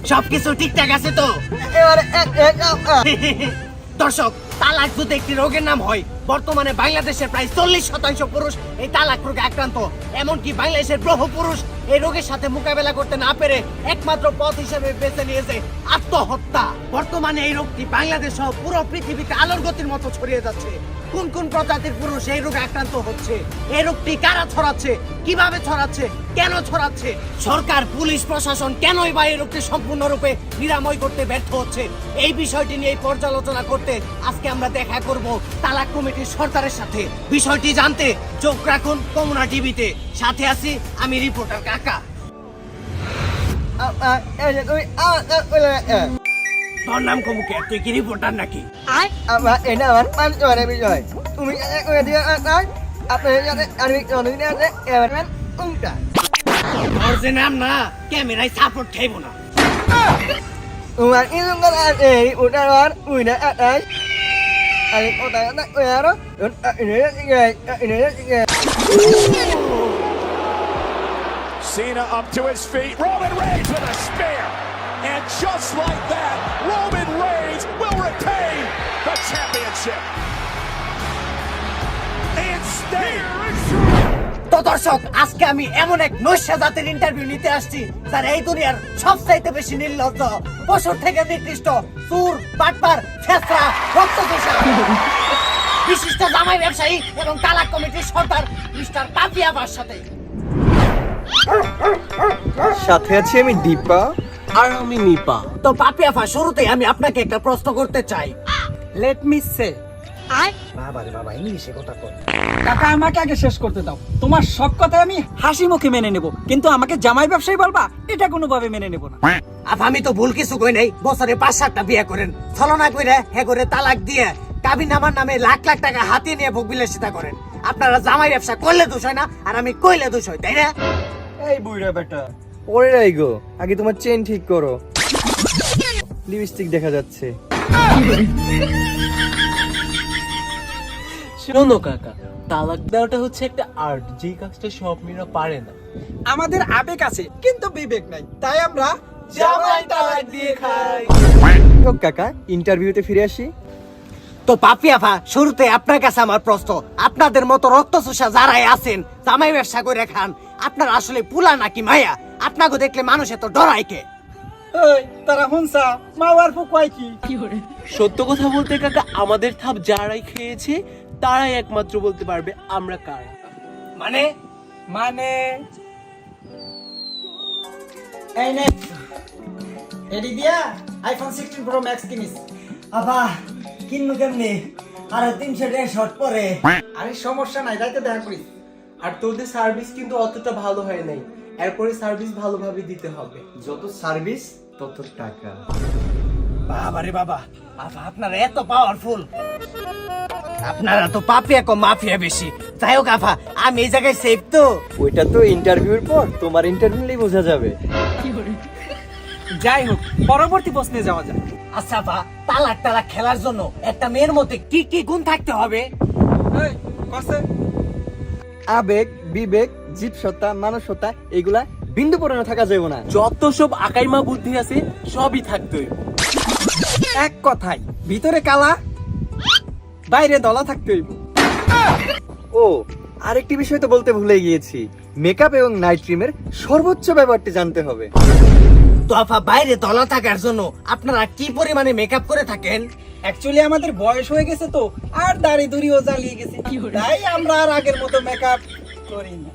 সবকিছু ঠিকঠাক আছে তো? এবারে দর্শক, তালাক যদি একটি রোগের নাম হয়, বর্তমানে বাংলাদেশের প্রায় 40% পুরুষ এই তালাক রোগে আক্রান্ত। এমনকি বাংলাদেশের বহু পুরুষ এই রোগের সাথে মোকাবেলা করতে না পেরে একমাত্র পথ হিসেবে বেছে নিয়েছে আত্মহত্যা। বর্তমানে এই রোগটি বাংলাদেশ সহ পুরো পৃথিবীতে আলোর গতির মতো ছড়িয়ে যাচ্ছে। কোন কোন প্রজাতির পুরুষ এই রোগে আক্রান্ত হচ্ছে, এই রোগটি কারা ছড়াচ্ছে, কিভাবে ছড়াচ্ছে, কেন ছড়াচ্ছে, সরকার পুলিশ প্রশাসন কেনই বা এই রোগটি সম্পূর্ণরূপে নিরাময় করতে ব্যর্থ হচ্ছে, এই বিষয়টি নিয়ে পর্যালোচনা করতে আজকে আমরা দেখা করব তালাক কমিটির সরকারের সাথে। বিষয়টি জানতে চোখ রাখুন কমুনা টিভিতে। সাথে আছি আমি রিপোর্টার কাকা। তোর নাম কমুকে, তুই কি রিপোর্টার নাকি? এটা আমার পাঁচজনের বিষয়। তুমি আপনার সাথে আমি জনদিনে আছে এবার উল্টা তোর যে নাম না, ক্যামেরায় সাপোর্ট খাইব না। তোমার কিছু কথা আছে ওটার আর উইনা আটাই আমি কোথায় ওই আরো Cena up to his feet. Roman Reigns with a spear. And just like that, Roman Reigns will retain the championship. And stay. তো দর্শক, আজকে আমি এমন এক নৈশ জাতের ইন্টারভিউ নিতে আসছি যার এই দুনিয়ার সবচাইতে বেশি নির্লজ্জ, পশুর থেকে নিকৃষ্ট, চোর, বাটপার, ছেঁচড়া, রক্তচোষা, বিশিষ্ট জামাই ব্যবসায়ী এবং তালাক কমিটির সর্দার মিস্টার পাপিয়াবার সাথে। সাথে আছি আমি দীপা আর আমি নিপা। তো পাপিয়াফা, শুরুতেই আমি আপনাকে একটা প্রশ্ন করতে চাই। লেট মি সে। বাবা রে বাবা, ইংলিশে কথা কর। কাকা, আমাকে আগে শেষ করতে দাও। তোমার সব কথা আমি হাসি মুখে মেনে নেব, কিন্তু আমাকে জামাই ব্যবসায়ী বলবা এটা কোনোভাবে মেনে নেব না। আপ আমি তো ভুল কিছু কই নাই। বছরে 5-7টা বিয়ে করেন, ছলনা কইরা হে করে তালাক দিয়ে কাবিননামার নামে লাখ লাখ টাকা হাতিয়ে নিয়ে ভোগ বিলাসিতা করেন। আপনারা জামাই ব্যবসা করলে দোষ হয় না, আর আমি কইলে দোষ হয়, তাই না? এই বুইড়া বেটা পরে রাই গো, আগে তোমার চেন ঠিক করো, লিপস্টিক দেখা যাচ্ছে। শোনো কাকা, তালাক দেওয়াটা হচ্ছে একটা আর্ট, যেই কাজটা সব মেয়েরা পারে না। আমাদের আবেগ আছে কিন্তু বিবেক নাই, তাই আমরা জামাই তালাক দিয়ে খাই। কাকা, ইন্টারভিউতে ফিরে আসি। তো পাপিয়াফা, শুরুতে আপনার কাছে আমার প্রশ্ন, আপনাদের মতো রক্তচোষা যারাই আছেন, জামাই ব্যবসা করে খান, আপনার আসলে পুলা নাকি মায়া? আপনাকে দেখলে মানুষ এত ডরায় কে? এই তারা হুনসা মাওয়ার ফুকওয়াই কি? সত্য কথা বলতে কাকা, আমাদের থাপ যারাই খেয়েছে তারাই একমাত্র বলতে পারবে আমরা কারা। মানে মানে এই নে এডি দিয়া আইফোন 16 প্রো ম্যাক্স কিনিস। আপা কিন্নু কেমনি? আর 300 টাকা শর্ট পরে। আরে সমস্যা নাই, যাইতে দেখা করিস। আর তোদের সার্ভিস কিন্তু অতটা ভালো হয় নাই, এরপরে সার্ভিস ভালোভাবে দিতে হবে। যত সার্ভিস তত টাকা। বাবা রে বাবা, আপা আপনারা এত পাওয়ারফুল। আপনারা তো পাপিয়া কম মাফিয়া বেশি। যাই হোক আপা, আমি এই জায়গায় সেফ তো? ওইটা তো ইন্টারভিউর পর তোমার ইন্টারভিউলেই বোঝা যাবে। যাই হোক, পরবর্তী প্রশ্নে যাওয়া যাক। আচ্ছা আপা, তালাক টালাক খেলার জন্য একটা মেয়ের মধ্যে কি কি গুণ থাকতে হবে? এই কসে আবেগ, বিবেক, জীবসত্তা, মানসত্তা, এগুলা বিন্দু পরিমাণে থাকা যাবে না। যত সব আকাইমা বুদ্ধি আছে সবই থাকতোই। এক কথাই, ভিতরে কালা বাইরে দলা থাকতে হইব। ও আরেকটি বিষয় তো বলতে ভুলে গিয়েছি, মেকআপ এবং নাইট ক্রিমের সর্বোচ্চ ব্যবহারটি জানতে হবে। তো আপা, বাইরে দলা থাকার জন্য আপনারা কি পরিমাণে মেকআপ করে থাকেন? অ্যাকচুয়ালি আমাদের বয়স হয়ে গেছে তো, আর দাড়ি দুড়িও জ্বালিয়ে গেছে, তাই আমরা আর আগের মতো মেকআপ করি না।